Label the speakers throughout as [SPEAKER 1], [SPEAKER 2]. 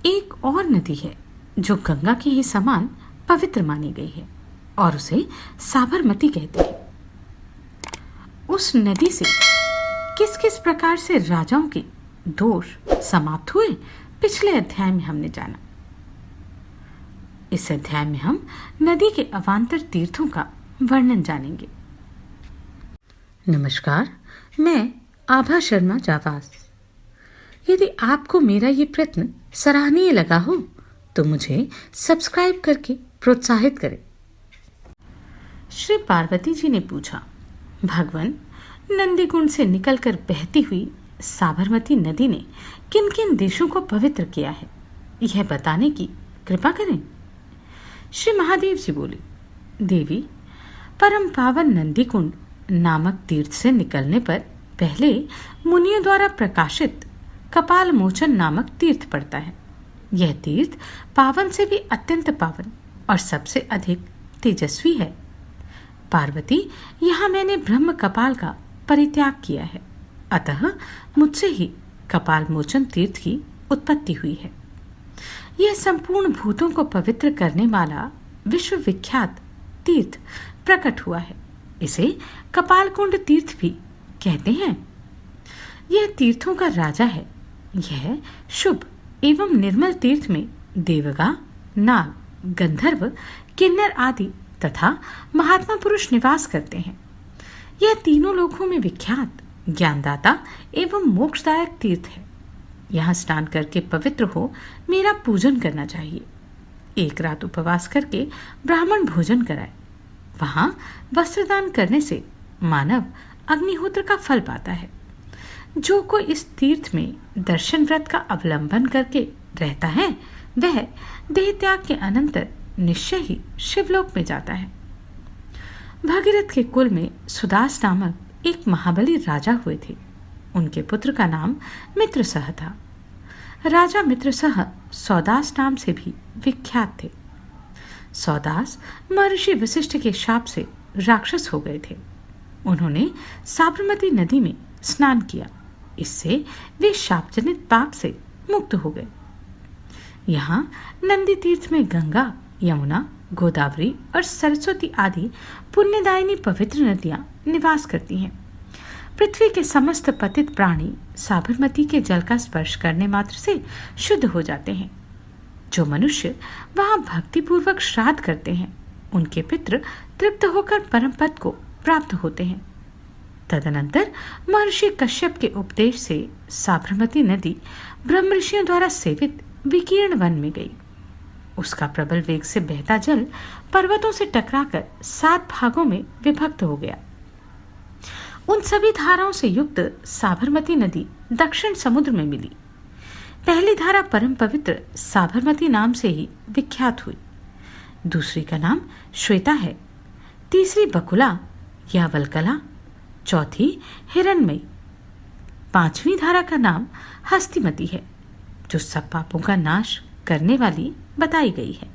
[SPEAKER 1] एक और नदी है जो गंगा के ही समान पवित्र मानी गई है और उसे साबरमती कहते हैं। उस नदी से किस किस प्रकार से राजाओं के दोष समाप्त हुए, पिछले अध्याय में हमने जाना। इस अध्याय में हम नदी के अवान्तर तीर्थों का वर्णन जानेंगे। नमस्कार, मैं आभा शर्मा जावास। यदि आपको मेरा ये प्रयत्न सराहनीय लगा हो तो मुझे सब्सक्राइब करके प्रोत्साहित करें। श्री पार्वती जी ने पूछा, भगवान, नंदीकुंड से निकलकर बहती हुई साबरमती नदी ने किन किन देशों को पवित्र किया है, यह बताने की कृपा करें। श्री महादेव जी बोले, देवी, परम पावन नंदीकुंड नामक तीर्थ से निकलने पर पहले मुनियों द्वारा प्रकाशित कपाल मोचन नामक तीर्थ पड़ता है। यह तीर्थ पावन से भी अत्यंत पावन और सबसे अधिक तेजस्वी है। पार्वती, यहाँ मैंने ब्रह्म कपाल का परित्याग किया है, अतः मुझसे ही कपाल मोचन तीर्थ की उत्पत्ति हुई है। यह संपूर्ण भूतों को पवित्र करने वाला विश्व विख्यात तीर्थ प्रकट हुआ है। इसे कपालकुंड तीर्थ भी कहते हैं। यह तीर्थों का राजा है। यह शुभ एवं निर्मल तीर्थ में देवगा, नाग, गंधर्व, किन्नर आदि तथा महात्मा पुरुष निवास करते हैं। यह तीनों लोकों में विख्यात ज्ञानदाता एवं मोक्षदायक तीर्थ है। यहाँ स्नान करके पवित्र हो मेरा पूजन करना चाहिए। एक रात उपवास करके ब्राह्मण भोजन कराए। वहां वस्त्रदान करने से मानव अग्निहोत्र का फल पाता है। जो कोई इस तीर्थ में दर्शन व्रत का अवलंबन करके रहता है, वह देह त्याग के अनंतर निश्चय ही शिवलोक में जाता है। भगीरथ के कुल में सुदास नामक एक महाबली राजा हुए थे। उनके पुत्र का नाम मित्रसह था। राजा मित्रसह सौदास नाम से भी विख्यात थे। सौदास महर्षि वशिष्ठ के शाप से राक्षस हो गए थे। उन्होंने साबरमती नदी में स्नान किया। इससे वे शापजनित पाप से मुक्त हो गए। यहाँ नंदी तीर्थ में गंगा, यमुना, गोदावरी और सरस्वती आदि पुण्यदायिनी पवित्र नदियां निवास करती हैं। पृथ्वी के समस्त पतित प्राणी साबरमती के जल का स्पर्श करने मात्र से शुद्ध हो जाते हैं। जो मनुष्य वहां भक्तिपूर्वक श्राद्ध करते हैं, उनके पितृ तृप्त होकर परम पद को प्राप्त होते हैं। तदनंतर महर्षि कश्यप के उपदेश से साबरमती नदी ब्रह्म ऋषियों द्वारा सेवित विकीर्ण वन में गई। उसका प्रबल वेग से बहता जल पर्वतों से टकराकर 7 भागों में विभक्त हो गया। उन सभी धाराओं से युक्त साबरमती नदी दक्षिण समुद्र में मिली। पहली धारा परम पवित्र साबरमती नाम से ही विख्यात हुई। दूसरी का नाम श्वेता है, तीसरी बकुला या वलकला, चौथी हिरण्मयी, 5वीं धारा का नाम हस्तिमती है, जो सब पापों का नाश करने वाली बताई गई है।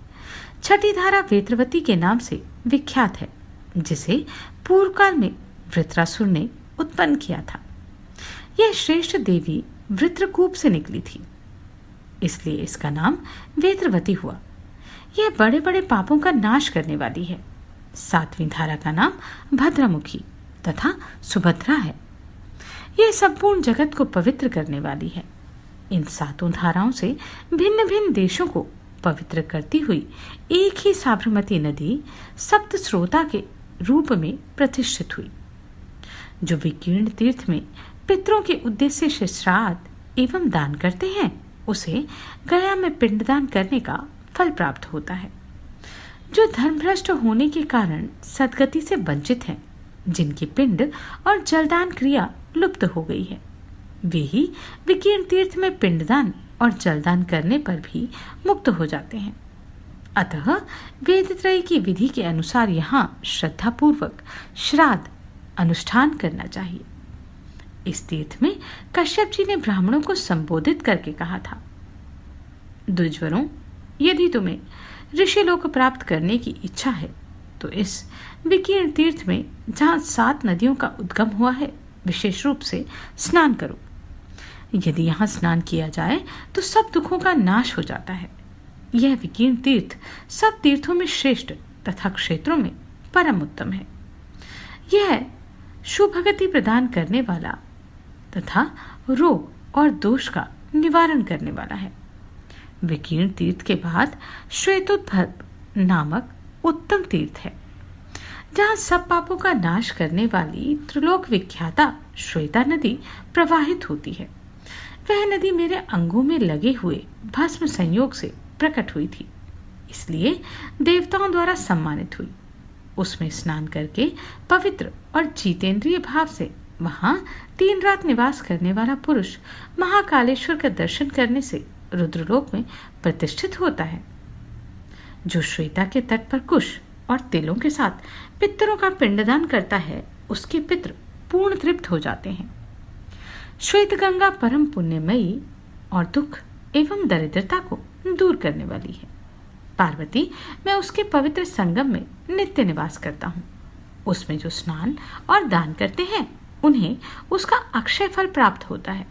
[SPEAKER 1] छठी धारा वेत्रवती के नाम से विख्यात है, जिसे पूर्व काल में वृत्रासुर ने उत्पन्न किया था। यह श्रेष्ठ देवी वृत्रकूप से निकली थी, इसलिए इसका नाम वेत्रवती हुआ। यह बड़े बड़े पापों का नाश करने वाली है। 7वीं धारा का नाम भद्रमुखी तथा सुभद्रा है। यह संपूर्ण जगत को पवित्र करने वाली है। इन 7 धाराओं से भिन्न भिन्न देशों को पवित्र करती हुई एक ही साबरमती नदी सप्त स्रोता के रूप में प्रतिष्ठित हुई। जो विकीर्ण तीर्थ में पितरों के उद्देश्य से श्राद्ध एवं दान करते हैं, उसे गया में पिंडदान करने का फल प्राप्त होता है। जो धर्मभ्रष्ट होने के कारण सद्गति से वंचित हैं, जिनकी पिंड और जलदान क्रिया लुप्त हो गई है, वे ही विकीर्ण तीर्थ में पिंडदान और जलदान करने पर भी मुक्त हो जाते हैं। अतः वेदत्रयी की विधि के अनुसार यहाँ श्रद्धापूर्वक श्राद्ध अनुष्ठान करना चाहिए। इस तीर्थ में कश्यप जी ने ब्राह्मणों को संबोधित करके कहा था, द्विजवरों, यदि तुम्हें ऋषि लोक प्राप्त करने की इच्छा है तो इस विकीर्ण तीर्थ में जहाँ 7 नदियों का उद्गम हुआ है, विशेष रूप से स्नान करो। यदि यहाँ स्नान किया जाए तो सब दुखों का नाश हो जाता है। यह विकीर्ण तीर्थ सब तीर्थों में श्रेष्ठ तथा क्षेत्रों में परम उत्तम है। यह शुभगति प्रदान करने वाला तथा रोग और दोष का निवारण करने वाला है। विकीर्ण तीर्थ के बाद श्वेतोद्भव नामक उत्तम तीर्थ है, जहाँ सब पापों का नाश करने वाली त्रिलोक विख्याता श्वेता नदी प्रवाहित होती है। वह नदी मेरे अंगों में लगे हुए भस्म संयोग से प्रकट हुई थी, इसलिए देवताओं द्वारा सम्मानित हुई। उसमें स्नान करके पवित्र और जीतेंद्रिय भाव से वहां 3 रात निवास करने वाला पुरुष महाकालेश्वर का दर्शन करने से रुद्रलोक में प्रतिष्ठित होता है। जो श्वेता के तट पर कुश और तिलों के साथ पितरों का पिंडदान करता है, उसके पितृ पूर्ण तृप्त हो जाते हैं। श्वेत गंगा परम पुण्यमयी और दुख एवं दरिद्रता को दूर करने वाली है। पार्वती, मैं उसके पवित्र संगम में नित्य निवास करता हूँ। उसमें जो स्नान और दान करते हैं, उन्हें उसका अक्षय फल प्राप्त होता है।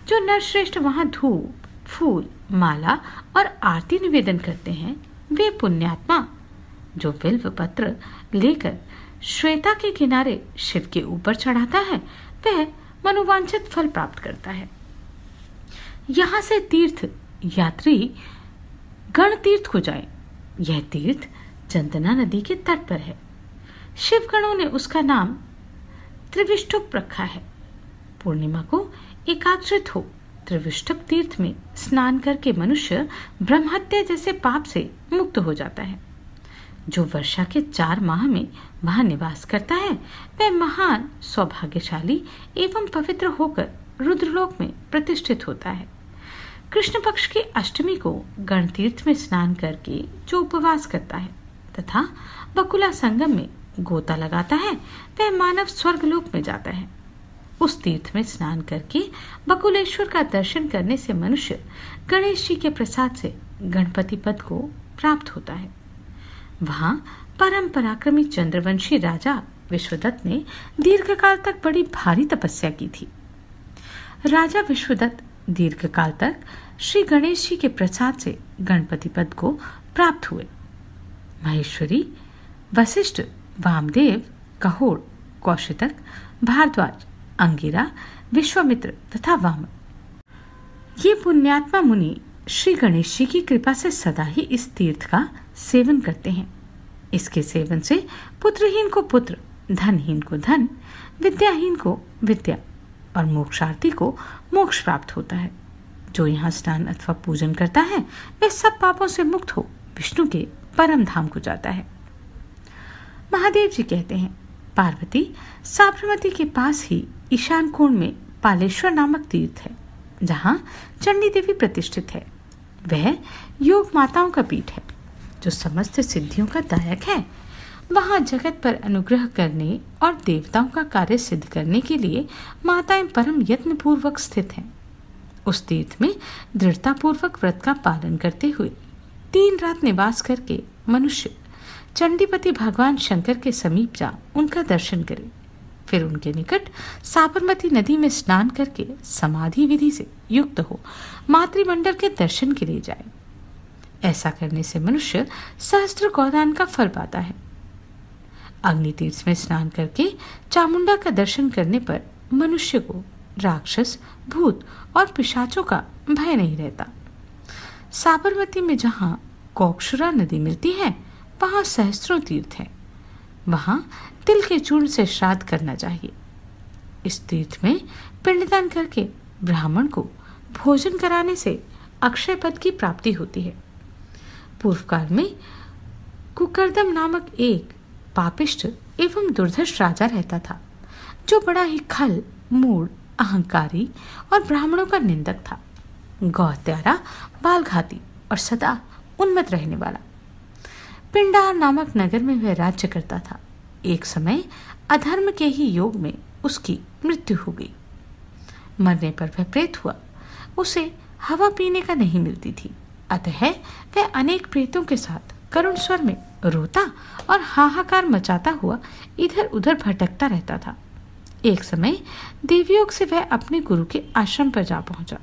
[SPEAKER 1] जो नरश्रेष्ठ वहां धूप, फूल, माला और आरती निवेदन करते हैं, वे पुण्यात्मा जो बिल्व पत्र लेकर श्वेता के किनारे शिव के ऊपर चढ़ाता है, वह मनोवांछित फल प्राप्त करता है। यहाँ से तीर्थ यात्री गण तीर्थ को जाए। यह तीर्थ चंदना नदी के तट पर है। शिवगणों ने उसका नाम त्रिविष्टुप रखा है। पूर्णिमा को एकाग्रत हो त्रिविष्टुप तीर्थ में स्नान करके मनुष्य ब्रह्महत्या जैसे पाप से मुक्त हो जाता है। जो वर्षा के 4 माह में वहां निवास करता है, वह महान सौभाग्यशाली एवं पवित्र होकर रुद्रलोक में प्रतिष्ठित होता है। कृष्ण पक्ष की अष्टमी को गणतीर्थ में स्नान करके जो उपवास करता है तथा बकुला संगम में गोता लगाता है, वह मानव स्वर्गलोक में जाता है। उस तीर्थ में स्नान करके बकुलेश्वर का दर्शन करने से मनुष्य गणेश जी के प्रसाद से गणपति पद को प्राप्त होता है। वहां परम पराक्रमी चंद्रवंशी राजा विश्वदत्त ने दीर्घकाल तक बड़ी भारी तपस्या की थी। राजा विश्वदत्त दीर्घकाल तक श्री गणेश जी के प्रसाद से गणपति पद को प्राप्त हुए। महेश्वरी, वशिष्ठ, वामदेव, कहोड़, कौशितक, भारद्वाज, अंगिरा, विश्वामित्र तथा वामन, ये पुण्यात्मा मुनि श्री गणेश जी की कृपा से सदा ही इस तीर्थ का सेवन करते हैं। इसके सेवन से पुत्रहीन को पुत्र, धनहीन को धन, विद्याहीन को विद्या और मोक्षार्थी को मोक्ष प्राप्त होता है। जो यहाँ स्नान अथवा पूजन करता है, वह सब पापों से मुक्त हो विष्णु के परम धाम को जाता है। महादेव जी कहते हैं, पार्वती, साबरमती के पास ही ईशान कोण में पालेश्वर नामक तीर्थ है, जहाँ चंडी देवी प्रतिष्ठित है। वह योग माताओं का पीठ है, जो समस्त सिद्धियों का दायक है। वहां जगत पर अनुग्रह करने और देवताओं का कार्य सिद्ध करने के लिए माताएं परम यत्न पूर्वक स्थित हैं। उस तीर्थ में दृढ़ता पूर्वक व्रत का पालन करते हुए 3 रात निवास करके मनुष्य चंडीपति भगवान शंकर के समीप जा उनका दर्शन करे। फिर उनके निकट साबरमती नदी में स्नान करके समाधि विधि से युक्त हो मातृमंडल के दर्शन के लिए जाए। ऐसा करने से मनुष्य सहस्त्र गौदान का फल पाता है। अग्नि तीर्थ में स्नान करके चामुंडा का दर्शन करने पर मनुष्य को राक्षस, भूत और पिशाचों का भय नहीं रहता। साबरमती में जहाँ कोक्षुरा नदी मिलती है, वहाँ सहस्त्रों तीर्थ है। वहाँ तिल के चूर्ण से श्राद्ध करना चाहिए। इस तीर्थ में पिंडदान करके ब्राह्मण को भोजन कराने से अक्षय पद की प्राप्ति होती है। पूर्व काल में कुकरदम नामक एक पापिष्ट एवं दुर्धर्ष राजा रहता था, जो बड़ा ही खल, मूढ़, अहंकारी और ब्राह्मणों का निंदक था। गौहत्यारा, बालघाती और सदा उन्मत्त रहने वाला। पिंडार नामक नगर में वह राज्य करता था। एक समय अधर्म के ही योग में उसकी मृत्यु हो गई। मरने पर वह प्रेत हुआ। उसे हवा पीने का नहीं मिलती थी, अतः वह अनेक प्रेतों के साथ करुण स्वर में रोता और हाहाकार मचाता हुआ इधर उधर भटकता रहता था। एक समय देवयोग से वह अपने गुरु के आश्रम पर जा पहुंचा।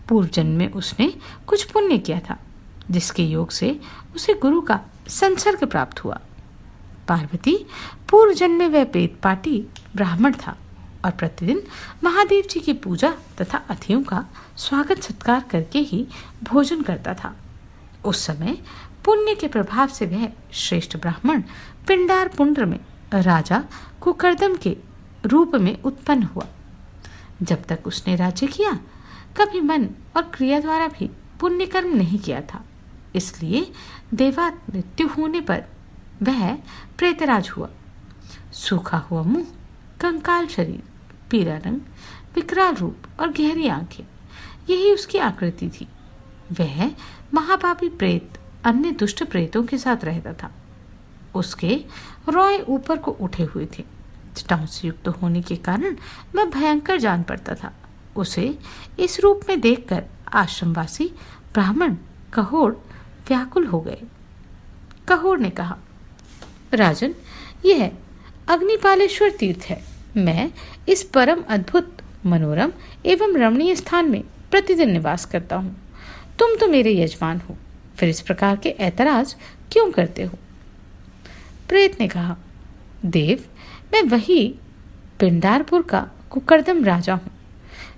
[SPEAKER 1] पूर्व जन्म में उसने कुछ पुण्य किया था, जिसके योग से उसे गुरु का संसर्ग प्राप्त हुआ। पार्वती पूर्व जन्म में वह पेट पाटी ब्राह्मण था और प्रतिदिन महादेव जी की पूजा तथा अतिथियों का स्वागत सत्कार करके ही भोजन करता था। उस समय पुण्य के प्रभाव से वह श्रेष्ठ ब्राह्मण पिंडार पुंड्र में राजा कुकर्दम के रूप में उत्पन्न हुआ। जब तक उसने राज्य किया, कभी मन और क्रिया द्वारा भी पुण्य कर्म नहीं किया था, इसलिए देवात मृत्यु होने पर वह प्रेतराज हुआ। सूखा हुआ मुंह, कंकाल शरीर, पीला रंग, विकराल रूप और गहरी आंखें, यही उसकी आकृति थी। वह महापापी प्रेत अन्य दुष्ट प्रेतों के साथ रहता था। उसके रोए ऊपर को उठे हुए थे। जटाओं से युक्त होने के कारण वह भयंकर जान पड़ता था। उसे इस रूप में देखकर आश्रमवासी ब्राह्मण कहोड़ व्याकुल हो गए। कहोड़ ने कहा, राजन, यह अग्निपालेश्वर तीर्थ है। मैं इस परम अद्भुत, मनोरम एवं रमणीय स्थान में प्रतिदिन निवास करता हूँ। तुम तो मेरे यजमान हो, फिर इस प्रकार के ऐतराज क्यों करते हो? प्रेत ने कहा, देव, मैं वही पिंडारपुर का कुकर्दम राजा हूँ।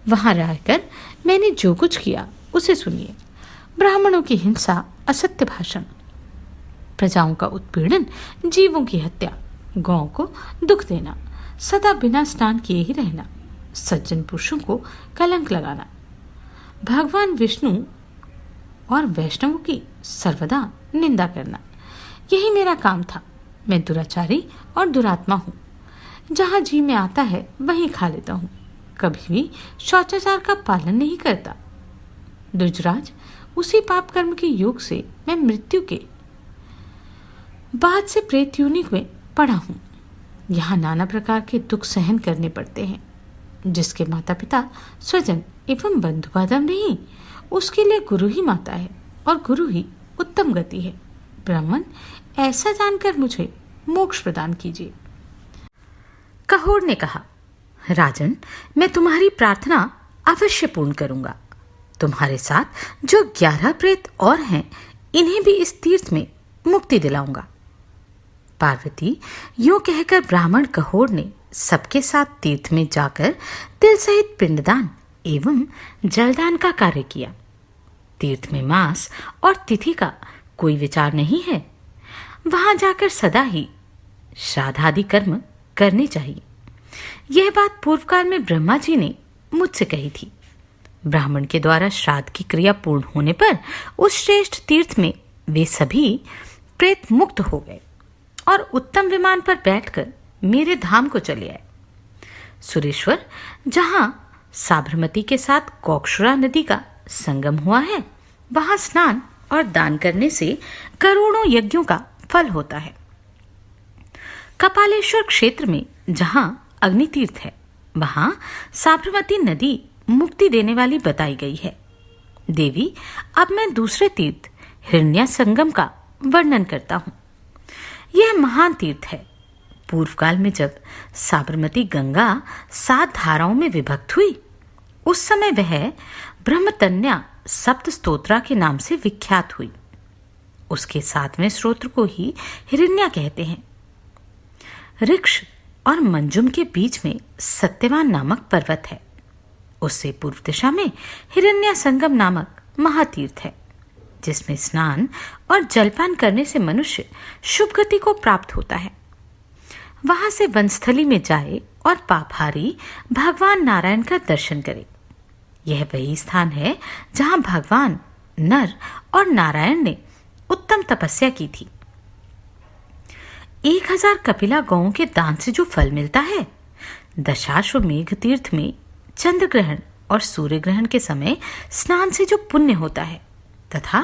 [SPEAKER 1] वहां रहकर मैंने जो कुछ किया उसे सुनिए। ब्राह्मणों की हिंसा, असत्य भाषण, प्रजाओं का उत्पीड़न, जीवों की हत्या, गौ को दुख देना, सदा बिना स्नान किए ही रहना, सज्जन पुरुषों को कलंक लगाना, भगवान विष्णु और वैष्णवों की सर्वदा निंदा करना, यही मेरा काम था। मैं दुराचारी और दुरात्मा हूँ। जहाँ जी में आता है वहीं खा लेता हूँ। कभी भी शौचाचार का पालन नहीं करता। दुजराज, उसी पाप कर्म के योग से मैं मृत्यु के बाद से प्रेत योनि में पड़ा हूँ। यहाँ नाना प्रकार के दुख सहन करने पड़ते हैं। जिसके माता पिता, स्वजन एवं बंधु बांधव नहीं, उसके लिए गुरु ही माता है और गुरु ही उत्तम गति है। ब्राह्मण, ऐसा जानकर मुझे मोक्ष प्रदान कीजिए। कहोड़ ने कहा, राजन, मैं तुम्हारी प्रार्थना अवश्य पूर्ण करूंगा। तुम्हारे साथ जो 11 प्रेत और हैं, इन्हें भी इस तीर्थ में मुक्ति दिलाऊंगा। पार्वती यूं कहकर ब्राह्मण कहोड़ ने सबके साथ तीर्थ में जाकर तिल सहित पिंडदान एवं जलदान का कार्य किया। तीर्थ में मास और तिथि का कोई विचार नहीं है। वहां जाकर सदा ही श्राद्धादि कर्म करने चाहिए। यह बात पूर्वकाल में ब्रह्मा जी ने मुझसे कही थी। ब्राह्मण के द्वारा श्राद्ध की क्रिया पूर्ण होने पर उस श्रेष्ठ तीर्थ में वे सभी प्रेत मुक्त हो गए और उत्तम विमान पर बैठकर मेरे धाम को चले आए। सुरेश्वर, जहां साबरमती के साथ कोक्षुरा नदी का संगम हुआ है, वहां स्नान और दान करने से करोड़ों यज्ञों का फल होता है। कपालेश्वर क्षेत्र में जहां अग्नि तीर्थ है, वहां साबरमती नदी मुक्ति देने वाली बताई गई है। देवी, अब मैं दूसरे तीर्थ हिरण्या संगम का वर्णन करता हूं। यह महान तीर्थ है। पूर्व काल में जब साबरमती गंगा 7 धाराओं में विभक्त हुई, उस समय वह ब्रह्मतन्या सप्त स्तोत्रा के नाम से विख्यात हुई। उसके 7वें स्तोत्र को ही हिरण्या कहते हैं। ऋक्ष और मंजुम के बीच में सत्यवान नामक पर्वत है। उससे पूर्व दिशा में हिरण्या संगम नामक महातीर्थ है, जिसमें स्नान और जलपान करने से मनुष्य शुभ गति को प्राप्त होता है। वहां से वनस्थली में जाए और पापहारी भगवान नारायण का दर्शन करे। यह वही स्थान है जहां भगवान नर और नारायण ने उत्तम तपस्या की थी। 1000 कपिला गौओं के दान से जो फल मिलता है, दशाश्वमेघ तीर्थ में चंद्र ग्रहण और सूर्य ग्रहण के समय स्नान से जो पुण्य होता है, तथा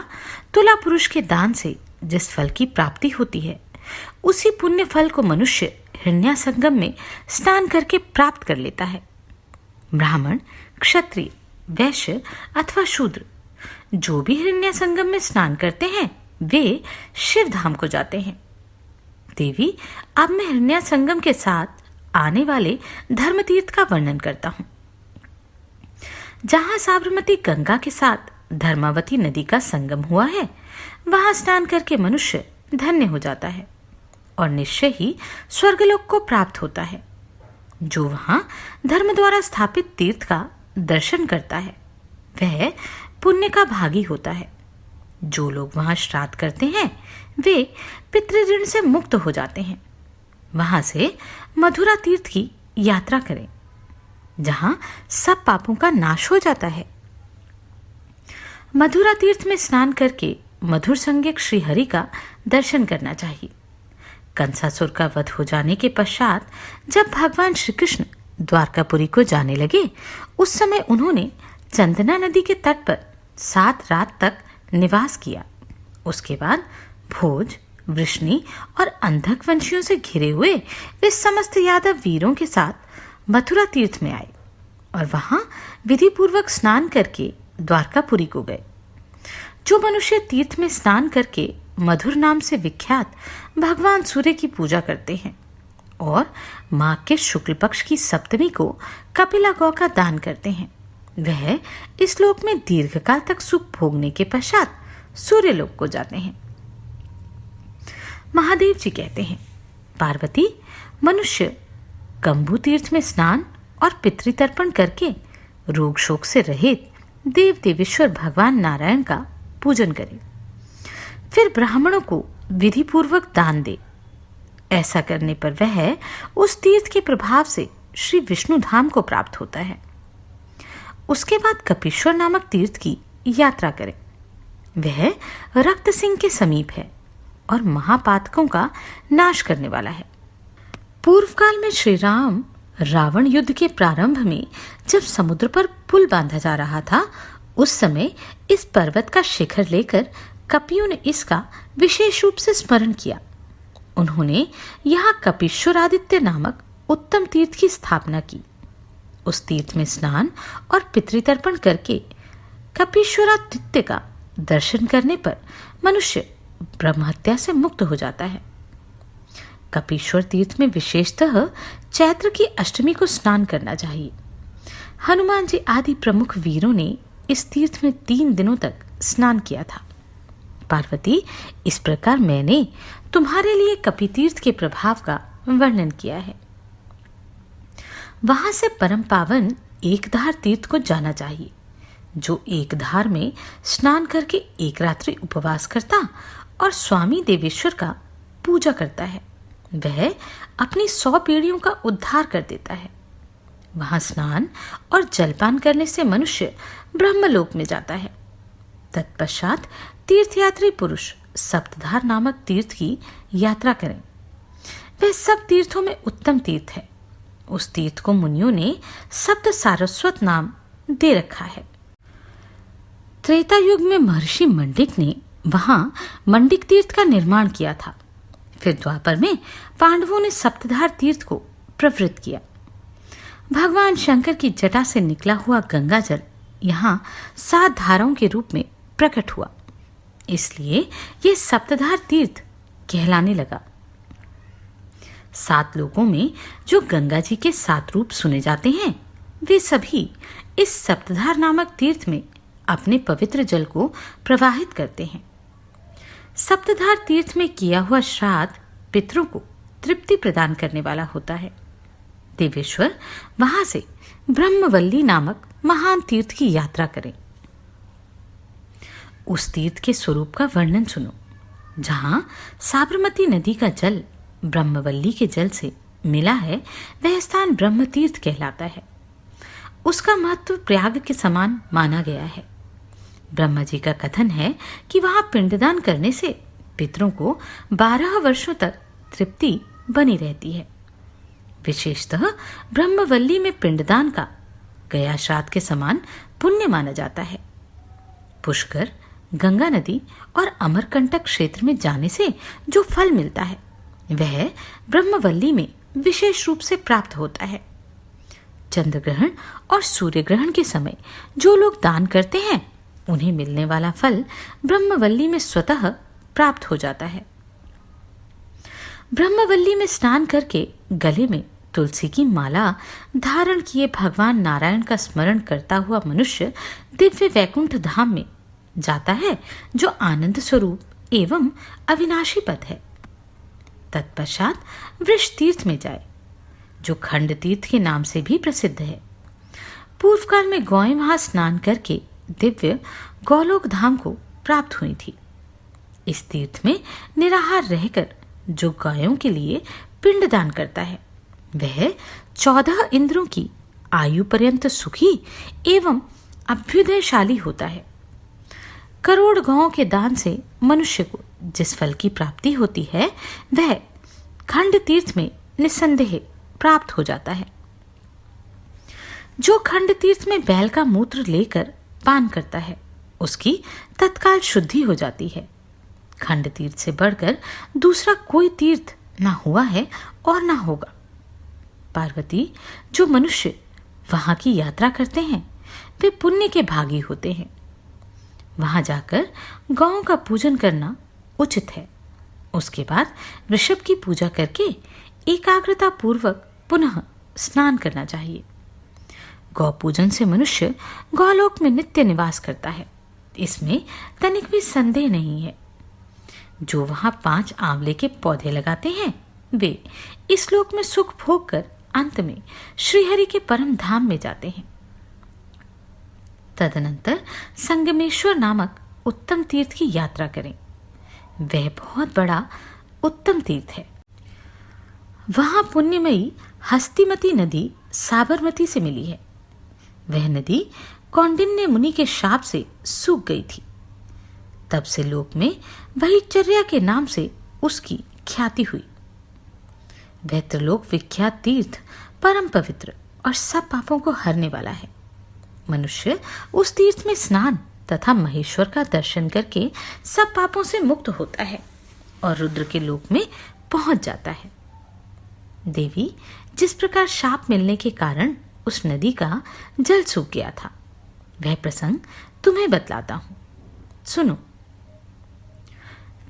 [SPEAKER 1] तुला पुरुष के दान से जिस फल की प्राप्ति होती है, उसी पुण्य फल को मनुष्य हिरण्या संगम में स्नान करके प्राप्त कर लेता है। ब्राह्मण, क्षत्रिय, वैश्य अथवा शूद्र जो भी हिरण्या संगम में स्नान करते हैं, वे शिव धाम को जाते हैं। देवी, अब मैं हिरण्या संगम के साथ आने वाले धर्म तीर्थ का वर्णन करता हूं। जहां साबरमती गंगा के साथ धर्मावती नदी का संगम हुआ है, वहां स्नान करके मनुष्य धन्य हो जाता है और निश्चय ही स्वर्गलोक को प्राप्त होता है। जो वहां धर्म द्वारा स्थापित तीर्थ का दर्शन करता है, वह पुण्य का भागी होता है। जो लोग वहां श्राद्ध करते हैं, वे पितृऋण से मुक्त हो जाते हैं। वहां से मथुरा तीर्थ की यात्रा करें, जहां सब पापों का नाश हो जाता है। मथुरा तीर्थ में स्नान करके मधुर संज्ञक श्री हरि का दर्शन करना चाहिए। कंसासुर का वध हो जाने के पश्चात जब भगवान श्री कृष्ण द्वारकापुरी को जाने लगे, उस समय उन्होंने चंदना नदी के तट पर 7 रात तक निवास किया। उसके बाद भोज, वृष्णि और अंधक वंशियों से घिरे हुए वे समस्त यादव वीरों के साथ मथुरा तीर्थ में आए और वहां विधि पूर्वक स्नान करके द्वारकापुरी को गए। जो मनुष्य तीर्थ में स्नान करके मधुर नाम से विख्यात भगवान सूर्य की पूजा करते हैं और माघ के शुक्ल पक्ष की सप्तमी को कपिला गौ का दान करते हैं, वह इस लोक में दीर्घकाल तक सुख भोगने के पश्चात सूर्य लोक को जाते हैं। महादेव जी कहते हैं, पार्वती, मनुष्य कंबू तीर्थ में स्नान और पितृतर्पण करके रोग शोक से रहित देव देवेश्वर भगवान नारायण का पूजन करे, फिर ब्राह्मणों को विधि पूर्वक दान दे। ऐसा करने पर वह उस तीर्थ के प्रभाव से श्री विष्णु धाम को प्राप्त होता है। उसके बाद कपीश्वर नामक तीर्थ की यात्रा करें। वह रक्त सिंह के समीप है और महापातकों का नाश करने वाला है। पूर्व काल में श्री राम रावण युद्ध के प्रारंभ में जब समुद्र पर पुल बांधा जा रहा था, उस समय इस पर्वत का शिखर लेकर कपियों ने इसका विशेष रूप से स्मरण किया। उन्होंने यहाँ कपीश्वरादित्य नामक उत्तम तीर्थ की स्थापना की। उस तीर्थ में स्नान और पितृतर्पण करके कपीश्वरादित्य का दर्शन करने पर मनुष्य ब्रह्महत्या से मुक्त हो जाता है। कपीश्वर तीर्थ में विशेषतः चैत्र की अष्टमी को स्नान करना चाहिए। हनुमान जी आदि प्रमुख वीरों ने इस तीर्थ में 3 दिनों तक स्नान किया था। पार्वती, इस प्रकार मैंने तुम्हारे लिए कपि तीर्थ के प्रभाव का वर्णन किया है। वहां से परम पावन एकधार तीर्थ को जाना चाहिए। जो एकधार में स्नान करके एक रात्रि उपवास करता और स्वामी देवेश्वर का पूजा करता है, वह अपनी 100 पीढ़ियों का उद्धार कर देता है। वहां स्नान और जलपान करने से मनुष्य ब्रह्मलोक में जाता है। तत्पश्चात तीर्थयात्री पुरुष सप्तधार नामक तीर्थ की यात्रा करें। वह सब तीर्थों में उत्तम तीर्थ है। उस तीर्थ को मुनियों ने सप्त सारस्वत नाम दे रखा है। त्रेता युग में महर्षि मंडिक ने वहां मंडिक तीर्थ का निर्माण किया था। फिर द्वापर में पांडवों ने सप्तधार तीर्थ को प्रवृत्त किया। भगवान शंकर की जटा से निकला हुआ गंगा जल यहाँ 7 धाराओं के रूप में प्रकट हुआ, इसलिए ये सप्तधार तीर्थ कहलाने लगा। 7 लोकों में जो गंगा जी के 7 रूप सुने जाते हैं, वे सभी इस सप्तधार नामक तीर्थ में अपने पवित्र जल को प्रवाहित करते हैं। सप्तधार तीर्थ में किया हुआ श्राद्ध पितरों को तृप्ति प्रदान करने वाला होता है। देवेश्वर वहां से ब्रह्मवल्ली नामक महान तीर्थ की यात्रा करें। उस तीर्थ के स्वरूप का वर्णन सुनो। जहां साबरमती नदी का जल ब्रह्मवल्ली के जल से मिला है, वह स्थान ब्रह्म तीर्थ कहलाता है। उसका महत्व प्रयाग के समान माना गया है। ब्रह्मा जी का कथन है कि वहां पिंडदान करने से पितरों को 12 वर्षों तक तृप्ति बनी रहती है। विशेषतः ब्रह्मवल्ली में पिंडदान का गया श्राद्ध के समान पुण्य माना जाता है। पुष्कर, गंगा नदी और अमरकंटक क्षेत्र में जाने से जो फल मिलता है, वह ब्रह्मवल्ली में विशेष रूप से प्राप्त होता है। चंद्र ग्रहण और सूर्य ग्रहण के समय जो लोग दान करते हैं, उन्हें मिलने वाला फल ब्रह्मवल्ली में स्वतः प्राप्त हो जाता है। ब्रह्मवल्ली में स्नान करके गले में तुलसी की माला धारण किए भगवान नारायण का स्मरण करता हुआ मनुष्य दिव्य वैकुंठ धाम में जाता है, जो आनंद स्वरूप एवं अविनाशी पद है। तत्पश्चात वृष तीर्थ में जाए, जो खंड तीर्थ के नाम से भी प्रसिद्ध है। पूर्व काल में गौएं वहां स्नान करके दिव्य गौलोक धाम को प्राप्त हुई थी। इस तीर्थ में निराहार रहकर जो गायों के लिए पिंडदान करता है, वह 14 इंद्रों की आयु पर्यंत सुखी एवं अभ्युदयशाली होता है। करोड़ गौओं के दान से मनुष्य को जिस फल की प्राप्ति होती है, वह खंड तीर्थ में निसंदेह प्राप्त हो जाता है। जो खंड तीर्थ में बैल का मूत्र लेकर पान करता है, उसकी तत्काल शुद्धि हो जाती है। खंड तीर्थ से बढ़कर दूसरा कोई तीर्थ ना हुआ है और ना होगा। पार्वती, जो मनुष्य वहां की यात्रा करते हैं, वे पुण्य के भागी होते हैं। वहां जाकर गौओं का पूजन करना उचित है। उसके बाद वृषभ की पूजा करके एकाग्रता पूर्वक पुनः स्नान करना चाहिए। गौ पूजन से मनुष्य गौलोक में नित्य निवास करता है, इसमें तनिक भी संदेह नहीं है। जो वहां 5 आंवले के पौधे लगाते हैं, वे इस लोक में सुख भोग कर अंत में श्रीहरि के परम धाम में जाते हैं। तदनंतर संगमेश्वर नामक उत्तम तीर्थ की यात्रा करें। वह बहुत बड़ा उत्तम तीर्थ है। वहां पुण्यमयी हस्तिमती नदी साबरमती से मिली है। वह नदी कौंडिन्य मुनि के शाप से सूख गई थी। तब से लोक में वहीचर्या के नाम से उसकी ख्याति हुई। वह त्रिलोक विख्यात तीर्थ परम पवित्र और सब पापों को हरने वाला है। मनुष्य उस तीर्थ में स्नान तथा महेश्वर का दर्शन करके सब पापों से मुक्त होता है और रुद्र के लोक में पहुंच जाता है। देवी, जिस प्रकार शाप मिलने के कारण उस नदी का जल सूख गया था, वह प्रसंग तुम्हें बतलाता हूं। सुनो।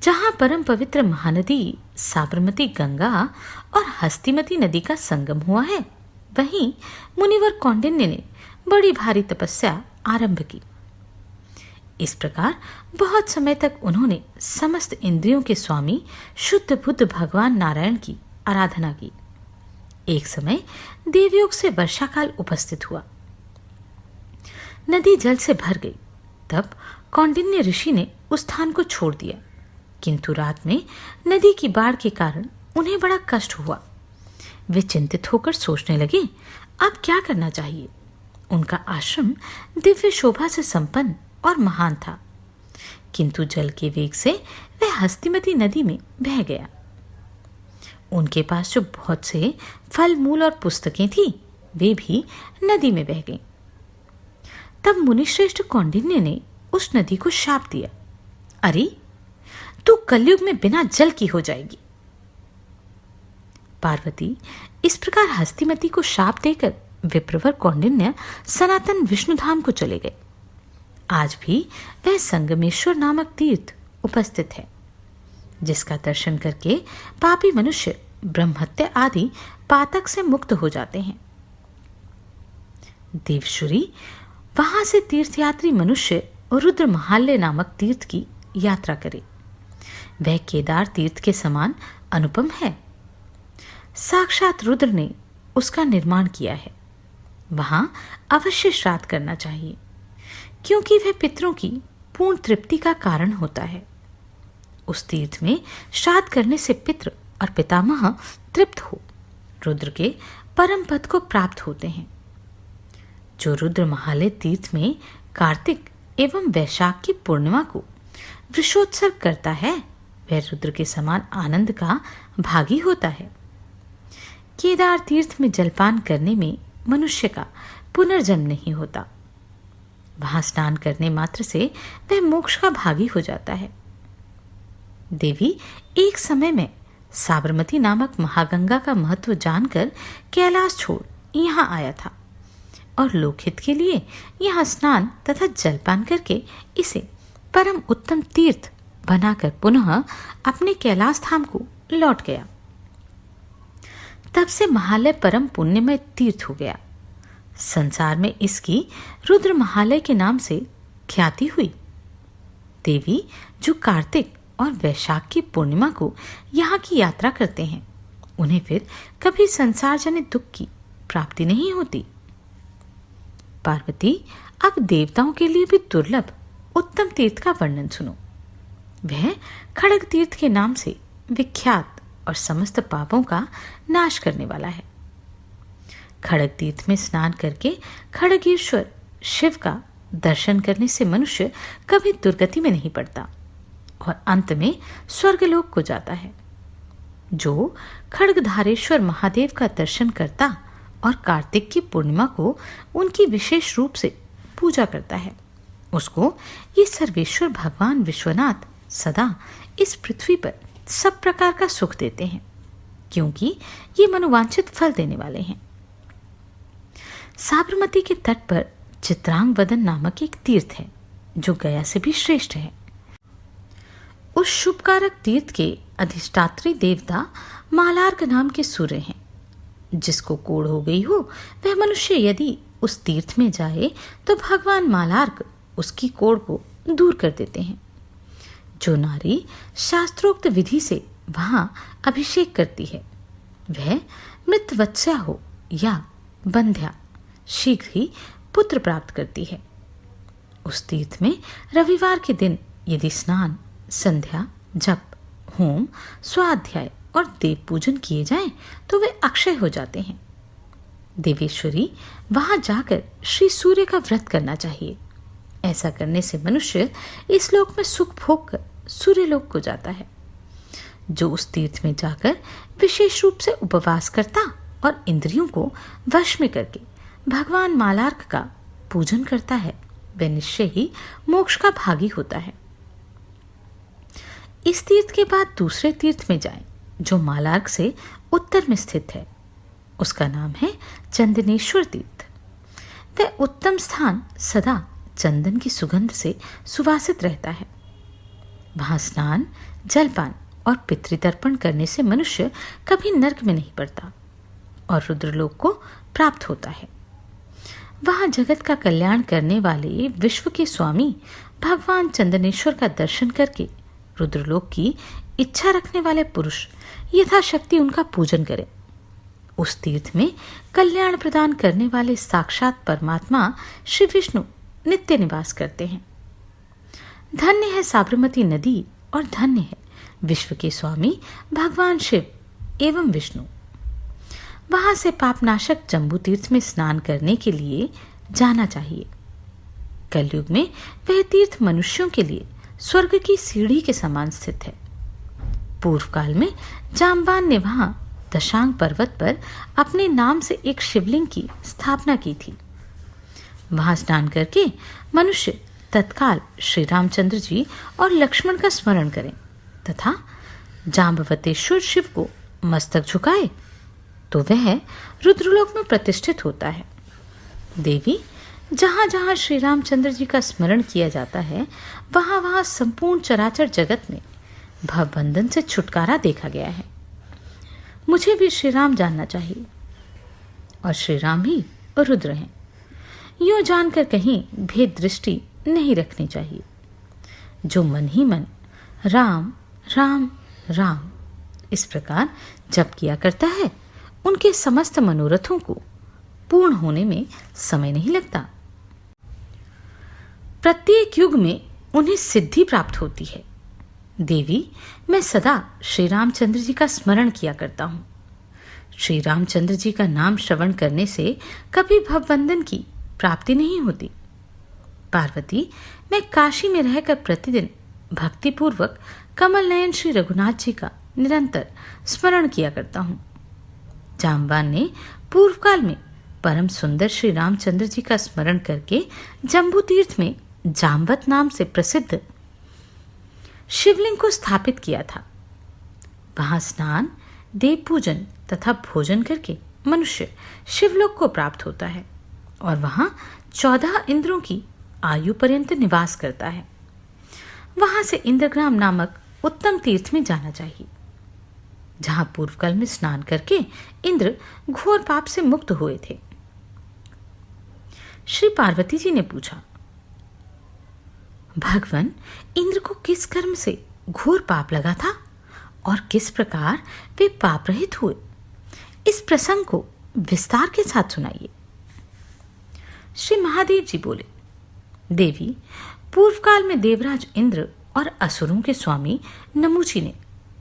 [SPEAKER 1] जहां परम पवित्र महानदी साबरमती गंगा और हस्तिमती नदी का संगम हुआ है, वहीं मुनिवर कौंडिन्य ने बड़ी भारी तपस्या आरंभ की। इस प्रकार बहुत समय तक उन्होंने समस्त इंद्रियों के स्वामी शुद्ध बुद्ध भगवान नारायण की आराधना की। एक समय देवयोग से वर्षा काल उपस्थित हुआ। नदी जल से भर गई। तब कौंडिन्य ऋषि ने उस स्थान को छोड़ दिया, किंतु रात में नदी की बाढ़ के कारण उन्हें बड़ा कष्ट हुआ। वे चिंतित होकर सोचने लगे, अब क्या करना चाहिए। उनका आश्रम दिव्य शोभा से संपन्न और महान था, किंतु जल के वेग से वह हस्तिमती नदी में बह गया। उनके पास जो बहुत से फल मूल और पुस्तकें थी, वे भी नदी में बह गईं। तब मुनिश्रेष्ठ कौंडिन्य ने उस नदी को शाप दिया, अरे तू कलयुग में बिना जल की हो जाएगी। पार्वती, इस प्रकार हस्तिमती को शाप देकर विप्रवर कौंडिन्य सनातन विष्णुधाम को चले गए। आज भी वह संगमेश्वर नामक तीर्थ उपस्थित है, जिसका दर्शन करके पापी मनुष्य ब्रह्महत्या आदि पातक से मुक्त हो जाते हैं। देवशुरी, वहां से तीर्थयात्री मनुष्य रुद्र महाल्य नामक तीर्थ की यात्रा करे। वह केदार तीर्थ के समान अनुपम है। साक्षात रुद्र ने उसका निर्माण किया है। वहां अवश्य श्राद्ध करना चाहिए, क्योंकि वह पितरों की पूर्ण तृप्ति का कारण होता है। उस तीर्थ में श्राद्ध करने से पितृ और पितामह तृप्त हो रुद्र के परम पद को प्राप्त होते हैं। जो रुद्र महालय तीर्थ में कार्तिक एवं वैशाख की पूर्णिमा को वृषोत्सव करता है, वह रुद्र के समान आनंद का भागी होता है। केदार तीर्थ में जलपान करने में मनुष्य का पुनर्जन्म नहीं होता। वहां स्नान करने मात्र से वह मोक्ष का भागी हो जाता है। देवी, एक समय में साबरमती नामक महागंगा का महत्व जानकर कैलाश छोड़ यहाँ आया था और लोकहित के लिए यहाँ स्नान तथा जलपान करके इसे परम उत्तम तीर्थ बनाकर पुनः अपने कैलाश धाम को लौट गया। तब से महालय परम पुण्यमय तीर्थ हो गया। संसार में इसकी रुद्र महालय के नाम से ख्याति हुई। देवी जो कार्तिक और वैशाख की पूर्णिमा को यहाँ की यात्रा करते हैं, उन्हें फिर कभी संसार जनित दुख की प्राप्ति नहीं होती। पार्वती, अब देवताओं के लिए भी दुर्लभ उत्तम तीर्थ का वर्णन सुनो। वह खड़ग तीर्थ के नाम से विख्यात और समस्त पापों का नाश करने वाला है। खड़ग तीर्थ में स्नान करके खड़गेश्वर शिव का दर्शन करने से मनुष्य कभी दुर्गति में नहीं पड़ता और अंत में स्वर्गलोक को जाता है। जो खड़गधारेश्वर महादेव का दर्शन करता और कार्तिक की पूर्णिमा को उनकी विशेष रूप से पूजा करता है, उसको ये सर्वेश्वर भगवान विश्वनाथ सदा इस पृथ्वी पर सब प्रकार का सुख देते हैं, क्योंकि ये मनोवांछित फल देने वाले हैं। साबरमती के तट पर चित्रांग वदन नामक एक तीर्थ है, जो गया से भी श्रेष्ठ है। उस शुभकारक तीर्थ के अधिष्ठात्री देवता मालार्क नाम के सूर्य हैं। जिसको कोढ़ हो गई हो, वह मनुष्य यदि उस तीर्थ में जाए तो भगवान मालार्क उसकी कोढ़ को दूर कर देते हैं। जो नारी शास्त्रोक्त विधि से वहां अभिषेक करती है, वह मृतवत्स्या हो या बंध्या, शीघ्र ही पुत्र प्राप्त करती है। उस तीर्थ में रविवार के दिन यदि स्नान, संध्या, जप, होम, स्वाध्याय और देव पूजन किए जाएं तो वे अक्षय हो जाते हैं। देवेश्वरी, वहां जाकर श्री सूर्य का व्रत करना चाहिए। ऐसा करने से मनुष्य इस लोक में सुख भोग कर सूर्यलोक को जाता है। जो उस तीर्थ में जाकर विशेष रूप से उपवास करता और इंद्रियों को वश में करके भगवान मालार्क का पूजन करता है, वह निश्चय ही मोक्ष का भागी होता है। इस तीर्थ के बाद दूसरे तीर्थ में जाएं, जो मालार्क से उत्तर में स्थित है। उसका नाम है चंदनेश्वर तीर्थ। वह उत्तम स्थान सदा चंदन की सुगंध से सुवासित रहता है। वहां स्नान, जलपान और पितृतर्पण करने से मनुष्य कभी नरक में नहीं पड़ता और रुद्रलोक को प्राप्त होता है। वहां जगत का कल्याण करने वाले विश्व के स्वामी भगवान चंदनेश्वर का दर्शन करके रुद्रलोक की इच्छा रखने वाले पुरुष यथाशक्ति उनका पूजन करें। उस तीर्थ में कल्याण प्रदान करने वाले साक्षात परमात्मा श्री विष्णु नित्य निवास करते हैं। धन्य है साबरमती नदी और धन्य है विश्व के स्वामी भगवान शिव एवं विष्णु। वहां से पापनाशक जम्बू तीर्थ में स्नान करने के लिए जाना चाहिए। कलयुग में वह तीर्थ मनुष्यों के लिए स्वर्ग की सीढ़ी के समान स्थित है। पूर्व काल में जाम्बान ने वहां दशांग पर्वत पर अपने नाम से एक शिवलिंग की स्थापना की थी। वहां स्नान करके मनुष्य तत्काल श्री रामचंद्र जी और लक्ष्मण का स्मरण करें तथा जाम्बवतेश्वर शिव को मस्तक झुकाए तो वह रुद्रलोक में प्रतिष्ठित होता है। देवी, जहां जहां श्री रामचंद्र जी का स्मरण किया जाता है, वहां वहां संपूर्ण चराचर जगत में भवबंधन से छुटकारा देखा गया है। मुझे भी श्री राम जानना चाहिए और श्री राम ही रुद्र हैं। यूं जानकर कहीं भेद दृष्टि नहीं रखनी चाहिए। जो मन ही मन राम राम राम इस प्रकार जप किया करता है, उनके समस्त मनोरथों को पूर्ण होने में समय नहीं लगता। प्रत्येक युग में उन्हें सिद्धि प्राप्त होती है। देवी, मैं सदा श्री रामचंद्र जी का स्मरण किया करता हूँ। श्री रामचंद्र जी का नाम श्रवण करने से कभी भवबंधन की प्राप्ति नहीं होती। पार्वती, मैं काशी में रहकर प्रतिदिन भक्तिपूर्वक कमल नयन श्री रघुनाथ जी का निरंतर स्मरण किया करता हूँ। जाम्बान ने पूर्व काल में परम सुंदर श्री रामचंद्र जी का स्मरण करके जम्बू तीर्थ में जाम्बत नाम से प्रसिद्ध शिवलिंग को स्थापित किया था। वहां स्नान, देव पूजन तथा भोजन करके मनुष्य शिवलोक को प्राप्त होता है और वहां 14 इंद्रों की आयु पर्यंत निवास करता है। वहां से इंद्रग्राम नामक उत्तम तीर्थ में जाना चाहिए। जहां पूर्वकाल में स्नान करके इंद्र घोर पाप से मुक्त हुए थे। श्री पार्वती जी ने पूछा, भगवान, इंद्र को किस कर्म से घोर पाप लगा था और किस प्रकार वे पाप रहित हुए? इस प्रसंग को विस्तार के साथ सुनाइए। श्री महादेव जी बोले, देवी, पूर्व काल में देवराज इंद्र और असुरों के स्वामी नमूची ने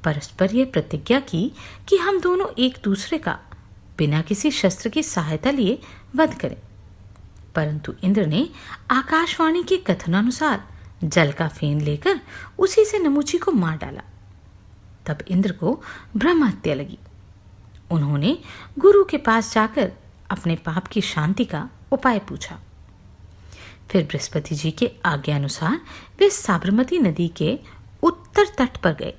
[SPEAKER 1] परस्पर यह प्रतिज्ञा की कि हम दोनों एक दूसरे का बिना किसी शस्त्र की सहायता लिए वध करें। परंतु इंद्र ने आकाशवाणी के कथनानुसार जल का फेन लेकर उसी से नमूची को मार डाला। तब इंद्र को ब्रह्म हत्या लगी। उन्होंने गुरु के पास जाकर अपने पाप की शांति का उपाय पूछा। फिर बृहस्पति जी के आज्ञा अनुसार वे साबरमती नदी के उत्तर तट पर गए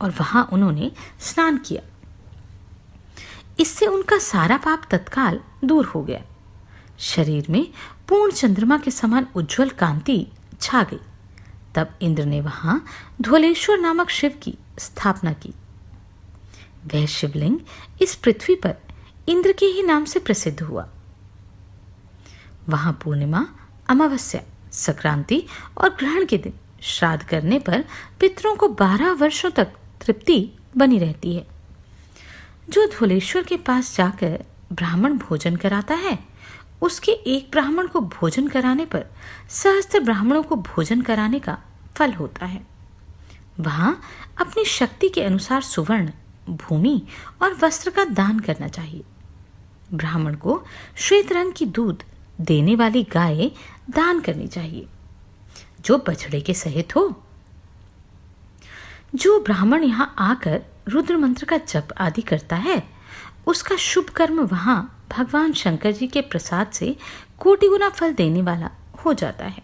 [SPEAKER 1] और वहां उन्होंने स्नान किया। इससे उनका सारा पाप तत्काल दूर हो गया। शरीर में पूर्ण चंद्रमा के समान उज्जवल कांति छा गई। तब इंद्र ने वहां धवलेश्वर नामक शिव की स्थापना की। वह शिवलिंग इस पृथ्वी पर इंद्र के ही नाम से प्रसिद्ध हुआ। वहां पूर्णिमा, अमावस्या, संक्रांति और ग्रहण के दिन श्राद्ध करने पर पितरों को 12 वर्षों तक तृप्ति बनी रहती है। जो धवलेश्वर के पास जाकर ब्राह्मण भोजन कराता है, उसके एक ब्राह्मण को भोजन कराने पर सहस्त्र ब्राह्मणों को भोजन कराने का फल होता है। वहां अपनी शक्ति के अनुसार सुवर्ण, भूमि और वस्त्र का दान करना चाहिए। ब्राह्मण को श्वेत रंग की दूध देने वाली गाय दान करनी चाहिए, जो बछड़े के सहित हो। जो ब्राह्मण यहां आकर रुद्र मंत्र का जप आदि करता है, उसका शुभ कर्म वहां भगवान शंकर जी के प्रसाद से कोटि गुना फल देने वाला हो जाता है।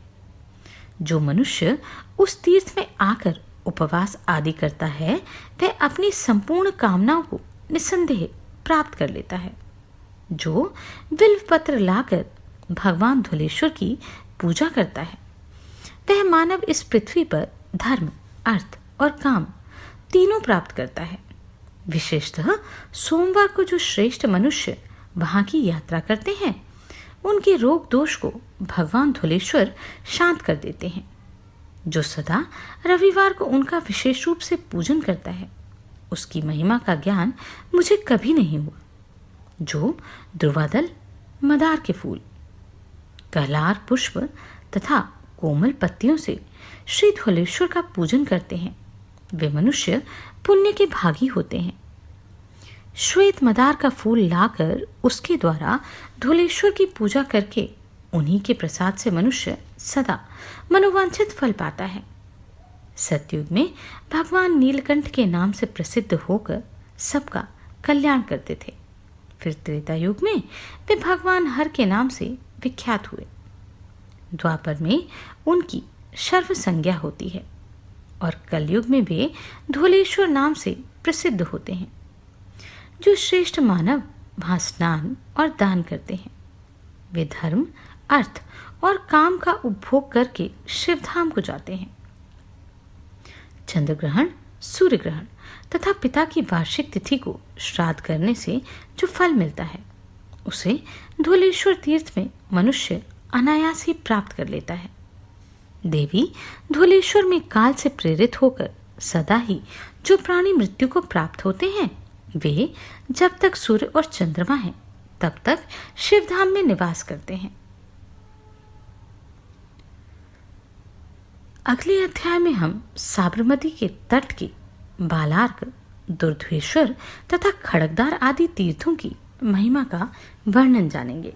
[SPEAKER 1] जो मनुष्य उस तीर्थ में आकर उपवास आदि करता है, वह अपनी संपूर्ण कामनाओं को निसंदेह प्राप्त कर लेता है। जो बिल्व पत्र लाकर भगवान धवलेश्वर की पूजा करता है, वह मानव इस पृथ्वी पर धर्म, अर्थ और काम तीनों प्राप्त करता है। विशेषतः सोमवार को जो श्रेष्ठ मनुष्य वहां की यात्रा करते हैं, उनके रोग दोष को भगवान धवलेश्वर शांत कर देते हैं। जो सदा रविवार को उनका विशेष रूप से पूजन करता है, उसकी महिमा का ज्ञान मुझे कभी नहीं हुआ। जो ध्रुवादल, मदार के फूल, कहलार पुष्प तथा कोमल पत्तियों से श्री धवलेश्वर का पूजन करते हैं, वे मनुष्य पुण्य के भागी होते हैं। श्वेत मदार का फूल लाकर उसके द्वारा धवलेश्वर की पूजा करके उन्हीं के प्रसाद से मनुष्य सदा मनोवांछित फल पाता है। सतयुग में भगवान नीलकंठ के नाम से प्रसिद्ध होकर सबका कल्याण करते थे। फिर त्रेता युग में वे भगवान हर के नाम से विख्यात हुए। द्वापर में उनकी सर्व संज्ञा होती है और कलयुग में वे धवलेश्वर नाम से प्रसिद्ध होते हैं। जो श्रेष्ठ मानव वहां स्नान और दान करते हैं, वे धर्म, अर्थ और काम का उपभोग करके शिवधाम को जाते हैं। चंद्र ग्रहण, सूर्य ग्रहण तथा पिता की वार्षिक तिथि को श्राद्ध करने से जो फल मिलता है, उसे धवलेश्वर तीर्थ में मनुष्य अनायास ही प्राप्त कर लेता है। देवी, धवलेश्वर में काल से प्रेरित होकर सदा ही जो प्राणी मृत्यु को प्राप्त होते हैं, वे जब तक सूर्य और चंद्रमा हैं, तब तक शिवधाम में निवास करते हैं। अगले अध्याय में हम साबरमती के तट के बालार्क, दुर्धेश्वर तथा खड़गदार आदि तीर्थों की महिमा का वर्णन जानेंगे।